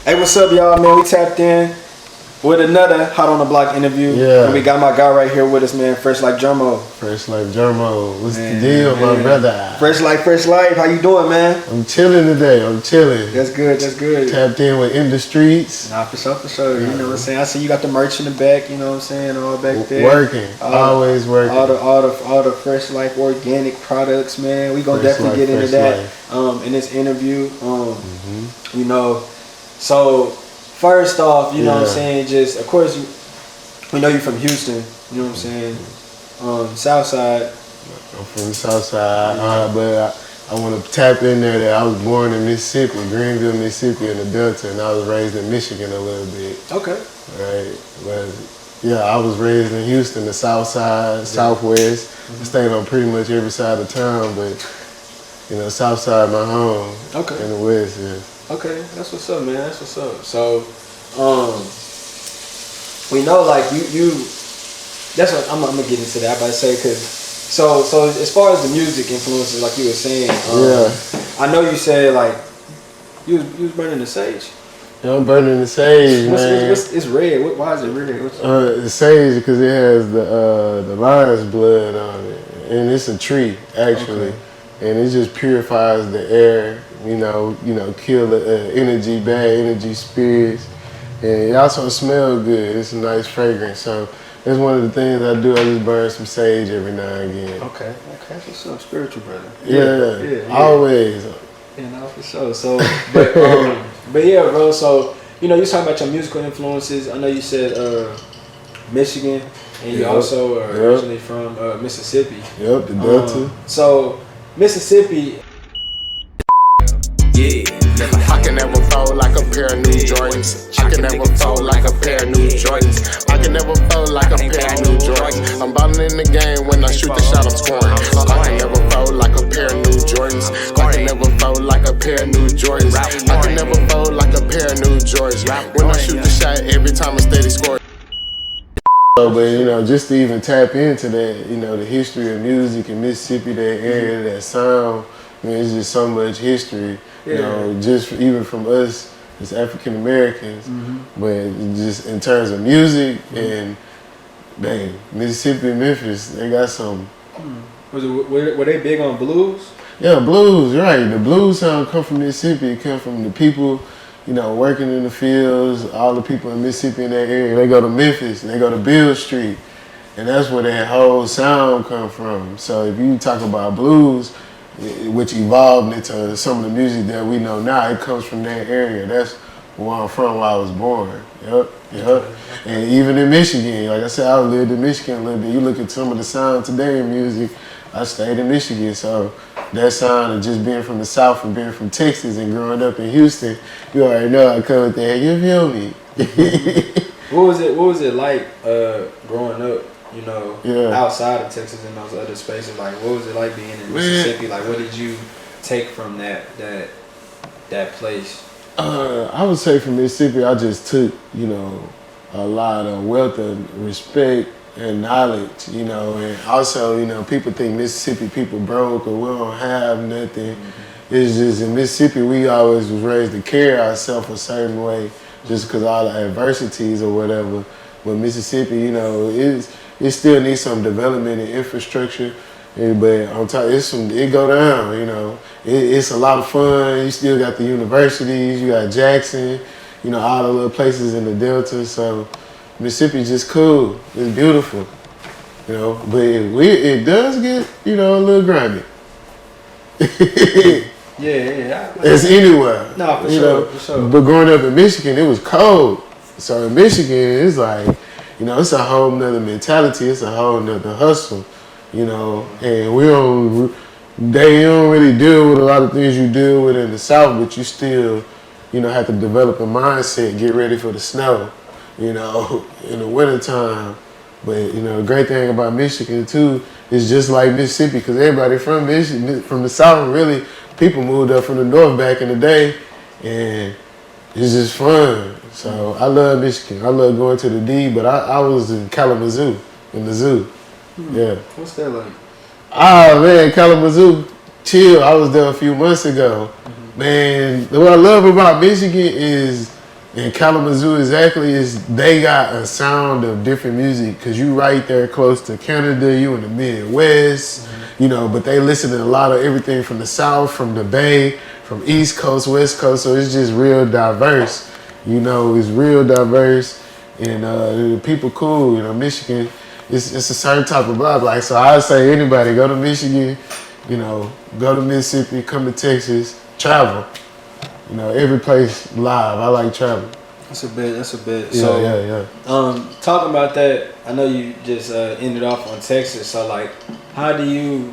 Hey, what's up, y'all, man? We tapped in with another Hot on the Block interview. Yeah. And we got my guy right here with us, man. Fresh Life Jermo. Fresh Life Jermo. What's the deal, my brother? Fresh Life. How you doing, man? I'm chilling today. I'm chilling. That's good. Tapped in with IndustreetsTV. Nah, for sure. You know what I'm saying? I see you got the merch in the back, you know what I'm saying? All back there. Working. Always working. All the Fresh Life organic products, man. We gonna definitely get into that in this interview. You know, so first off, you know what I'm saying, just of course we know you're from Houston, you know what I'm saying? South side. I'm from the South Side, but I want to tap in there that I was born in Mississippi, Greenville, Mississippi in the Delta, and I was raised in Michigan a little bit. Okay. Right. But yeah, I was raised in Houston, the South Side, Southwest. I stayed on pretty much every side of town, but you know, South Side my home. Okay. In the West, yeah. Okay, that's what's up, man. That's what's up. So, we know, like you. That's what I'm gonna get into that. I'm about to say, cause so as far as the music influences, like you were saying, I know you said like you was burning the sage. Yeah, I'm burning the sage, man. It's red. Why is it red? The sage because it has the lion's blood on it, and it's a tree actually. Okay. And it just purifies the air, you know, kill the bad energy spirits. And it also smells good. It's a nice fragrance. So that's one of the things I do. I just burn some sage every now and again. Okay. That's what's up, spiritual brother. Yeah. Always. Yeah, no, for sure. So, but yeah, bro. So, you know, you talking about your musical influences. I know you said Michigan, and you also are originally from Mississippi. Yep, the Delta. So, Mississippi. Yeah. I can never fold like a pair of new Jordans. I can never fold like a pair of new Jordans. I can never fold like a pair of new Jordans. I'm ballin' in the game when I shoot the shot, I'm scoring. I can never fold like a pair of new Jordans. I can never fold like a pair of new Jordans. I can never fold like a pair of new Jordans. When I shoot the shot, every time I steady score. But you know, just to even tap into that, you know, the history of music in Mississippi, that area, that sound, I mean, it's just so much history. You know, just even from us as African Americans, but just in terms of music and dang, Mississippi, Memphis, they got some. Were they big on blues? Yeah, blues, right. The blues sound come from Mississippi. It come from the people, you know, working in the fields. All the people in Mississippi in that area, they go to Memphis, they go to Beale Street, and that's where that whole sound come from. So if you talk about blues, which evolved into some of the music that we know now, it comes from that area. That's where I'm from, where I was born. Yep. And even in Michigan, like I said, I lived in Michigan a little bit. You look at some of the sound today in music, I stayed in Michigan, so that sound of just being from the South and being from Texas and growing up in Houston, you already know I come with that. You feel me? What was it like growing up? You know, outside of Texas and those other spaces, like what was it like being in Mississippi? Like, what did you take from that place? I would say from Mississippi, I just took, you know, a lot of wealth of respect and knowledge, you know, and also, you know, people think Mississippi people broke or we don't have nothing. It's just in Mississippi, we always was raised to carry ourselves a certain way just because all the adversities or whatever. But Mississippi, you know, it still needs some development and infrastructure, but on top, it go down, you know. It's a lot of fun. You still got the universities, you got Jackson, you know, all the little places in the Delta. So Mississippi just cool. It's beautiful, you know. But it does get, you know, a little grimy. Yeah. It's anywhere. No, for sure. But growing up in Michigan, it was cold. So in Michigan, it's like, you know, it's a whole nother mentality. It's a whole nother hustle, you know. And they don't really deal with a lot of things you deal with in the South, but you still, you know, have to develop a mindset, get ready for the snow, you know, in the wintertime. But, you know, the great thing about Michigan, too, is just like Mississippi, because everybody from Michigan, from the South, really, people moved up from the North back in the day, and it's just fun. So I love Michigan. I love going to the D, but I was in Kalamazoo, in the zoo. Yeah. What's that like? Ah, man, Kalamazoo, chill. I was there a few months ago. Man, what I love about Michigan is And Kalamazoo exactly they got a sound of different music because you right there close to Canada, you in the Midwest, you know, but they listen to a lot of everything from the South, from the Bay, from East Coast, West Coast, so it's just real diverse, you know, it's real diverse, and the people cool, you know, Michigan, it's a certain type of vibe, like, so I would say anybody, go to Michigan, you know, go to Mississippi, come to Texas, travel. You know, every place live. I like travel. That's a bit. Yeah, so, yeah. Talking about that, I know you just ended off on Texas. So, like, how do you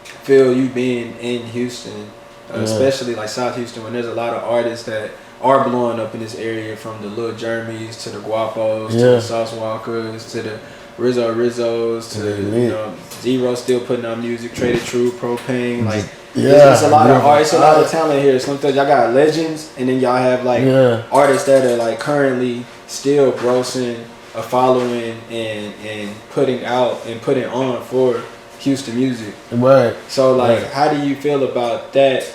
feel you being in Houston, especially like South Houston, when there's a lot of artists that are blowing up in this area, from the Lil Jermys to the Guapos to the Sauce Walkers to the Rizzos to the, you know, Zero still putting out music, Traded True, Propane, like. It's a lot of artists, a lot of talent here. Sometimes y'all got legends, and then y'all have like artists that are like currently still grossing a following and putting out and putting on for Houston music. Right. So like, how do you feel about that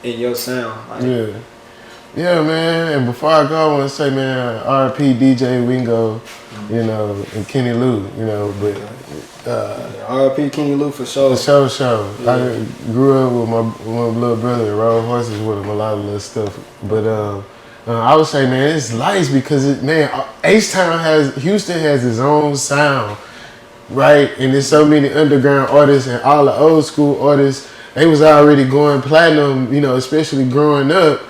in your sound? Like, yeah, man. And before I go, I want to say, man, R.I.P. DJ Wingo, you know, and Kenny Lou, you know, but. R.I.P. Kenny Lou for sure. For sure. Yeah. I grew up with my little brother, rode horses with him, a lot of little stuff. But I would say, man, it's nice because Houston has its own sound, right? And there's so many underground artists and all the old school artists. They was already going platinum, you know, especially growing up.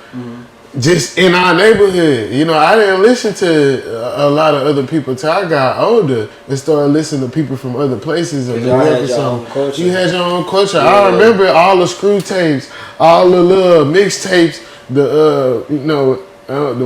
Just in our neighborhood, you know, I didn't listen to a lot of other people till I got older and started listening to people from other places. And you had your own culture. You had your own culture. Yeah. I remember all the screw tapes, all the little mixtapes, the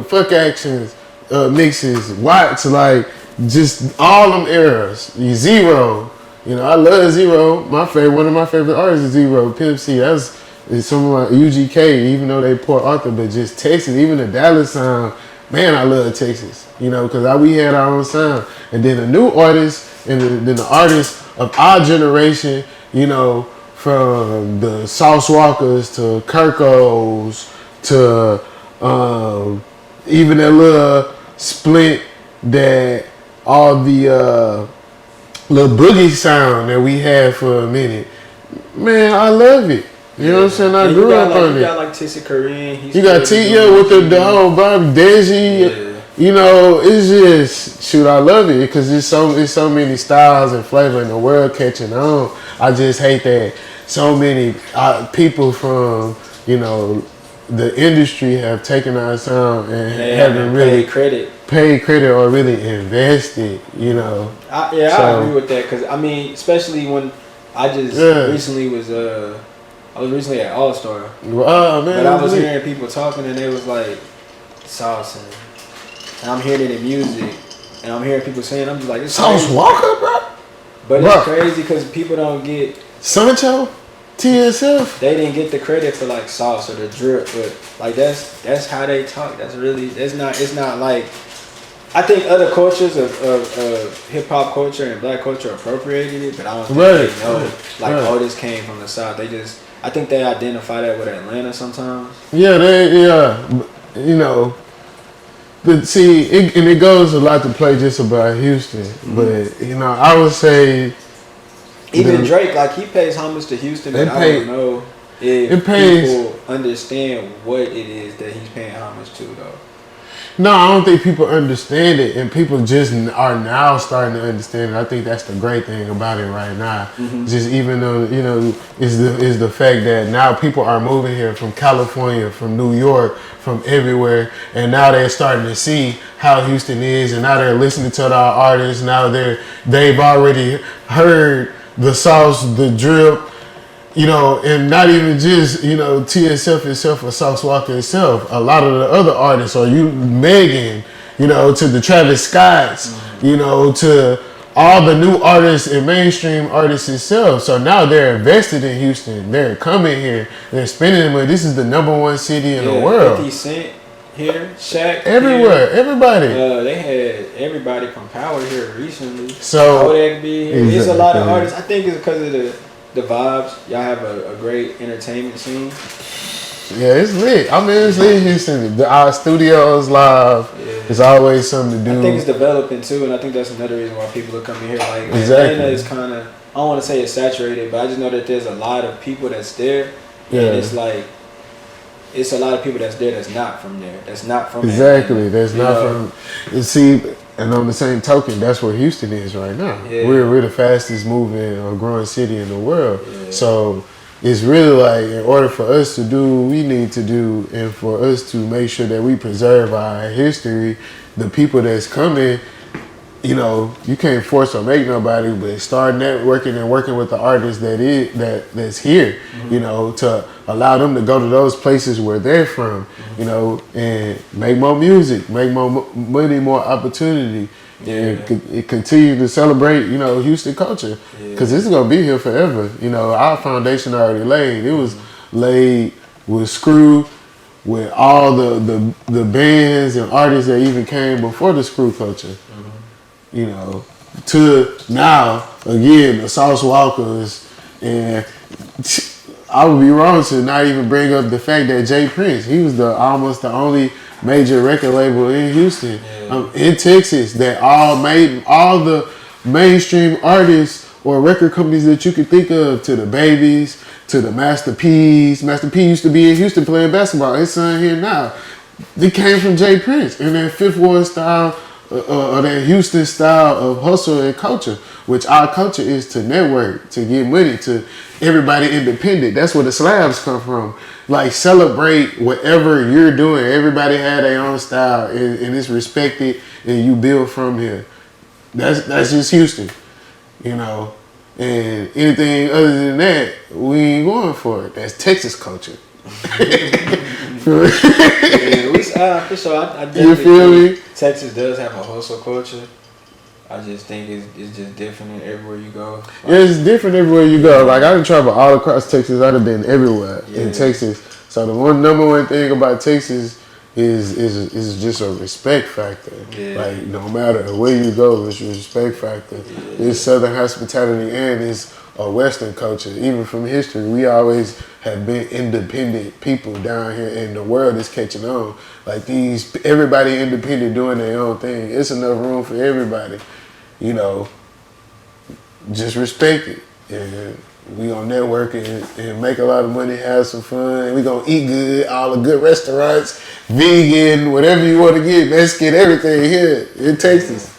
fuck actions mixes, Watts, like just all them eras. Zero, you know, I love Zero. One of my favorite artists is Zero, Pimp C. That's some of my UGK, even though they Port Arthur, but just Texas, even the Dallas sound, man, I love Texas, you know, because we had our own sound. And then the new artists, and then the artists of our generation, you know, from the Sauce Walkers to Kirkos to even that little split that all the little boogie sound that we had for a minute, man, I love it. You know what I'm saying? I grew up on it. You got like Tissa Corinne. You got with the whole Bobby Desi. Yeah. You know, it's just shoot. I love it because it's so many styles and flavor in the world catching on. I just hate that so many people from, you know, the industry have taken our sound and haven't really paid credit or really invested. You know. I agree with that because I mean, especially when I just recently was I was recently at All Star, but I was hearing people talking and they was like Sauce, and I'm hearing it in music, and I'm hearing people saying, I'm just like, Sauce Walker, bro. But it's crazy because people don't get Sancho, TSF. They didn't get the credit for like Sauce or the drip, but like that's how they talk. It's not like. I think other cultures of hip hop culture and black culture appropriated it, but I don't think they know oh, this came from the South. I think they identify that with Atlanta sometimes. Yeah, you know, but see, it goes a lot to play just about Houston, but you know, I would say even Drake, like he pays homage to Houston, but I don't know if people understand what it is that he's paying homage to, though. No, I don't think people understand it, and people just are now starting to understand it. I think that's the great thing about it right now. Just even though, you know, is the fact that now people are moving here from California, from New York, from everywhere, and now they're starting to see how Houston is, and now they're listening to our artists. Now they've already heard the Sauce, the drip. You know, and not even just, you know, TSF itself or Sauce Walker itself. A lot of the other artists, or Megan, you know, to the Travis Scotts, you know, to all the new artists and mainstream artists itself. So now they're invested in Houston. They're coming here. They're spending money. This is the #1 city in the world. 50 Cent here, Shaq everywhere, here. Everybody. They had everybody from Power here recently. So Kodak be here. There's a lot of artists. I think it's because of the vibes. Y'all have a great entertainment scene. Yeah, it's lit. I mean, it's lit in Houston. Our studios live. Yeah. It's always something to do. I think it's developing too, and I think that's another reason why people are coming here. Like exactly. Atlanta is kind of, I don't want to say it's saturated, but I just know that there's a lot of people that's there. Yeah. And it's like, it's a lot of people that's there that's not from there. That's not from exactly. Atlanta, that's not from. You see, and on the same token, that's where Houston is right now. Yeah. We're the fastest moving or growing city in the world. Yeah. So it's really like, in order for us to do what we need to do, and for us to make sure that we preserve our history, the people that's coming, you know, you can't force or make nobody, but start networking and working with the artists that's here, you know, to allow them to go to those places where they're from, you know, and make more music, make more money, more opportunity, and continue to celebrate, you know, Houston culture, because it's gonna be here forever. You know, our foundation already laid. It was laid with Screw, with all the bands and artists that even came before the Screw culture. You know, to now, again, the Sauce Walkers, and I would be wrong to not even bring up the fact that Jay Prince, he was almost the only major record label in Houston, in Texas, that all made all the mainstream artists or record companies that you could think of, to the Babies, to the Master P's. Master P used to be in Houston playing basketball. His son here now. They came from Jay Prince and that Fifth Ward style, or that Houston style of hustle and culture, which our culture is to network, to get money, to everybody independent. That's where the slabs come from. Like, celebrate whatever you're doing. Everybody had their own style, and it's respected, and you build from here. That's just Houston, you know. And anything other than that, we ain't going for it. That's Texas culture. For sure. I definitely you feel me? Texas does have a hustle culture. I just think it's just different everywhere you go. Like, yeah, it's different everywhere you go. Like, I done traveled all across Texas. I'd have been everywhere in Texas. So the number one thing about Texas is just a respect factor. Yeah. Like, no matter where you go, it's a respect factor. Yeah. It's Southern hospitality and it's a Western culture. Even from history, we always have been independent people down here, and the world is catching on. Like, everybody independent doing their own thing. It's enough room for everybody. You know, just respect it. And we gonna network and make a lot of money, have some fun, and we gonna eat good, all the good restaurants, vegan, whatever you want to get, Mexican, everything here in Texas.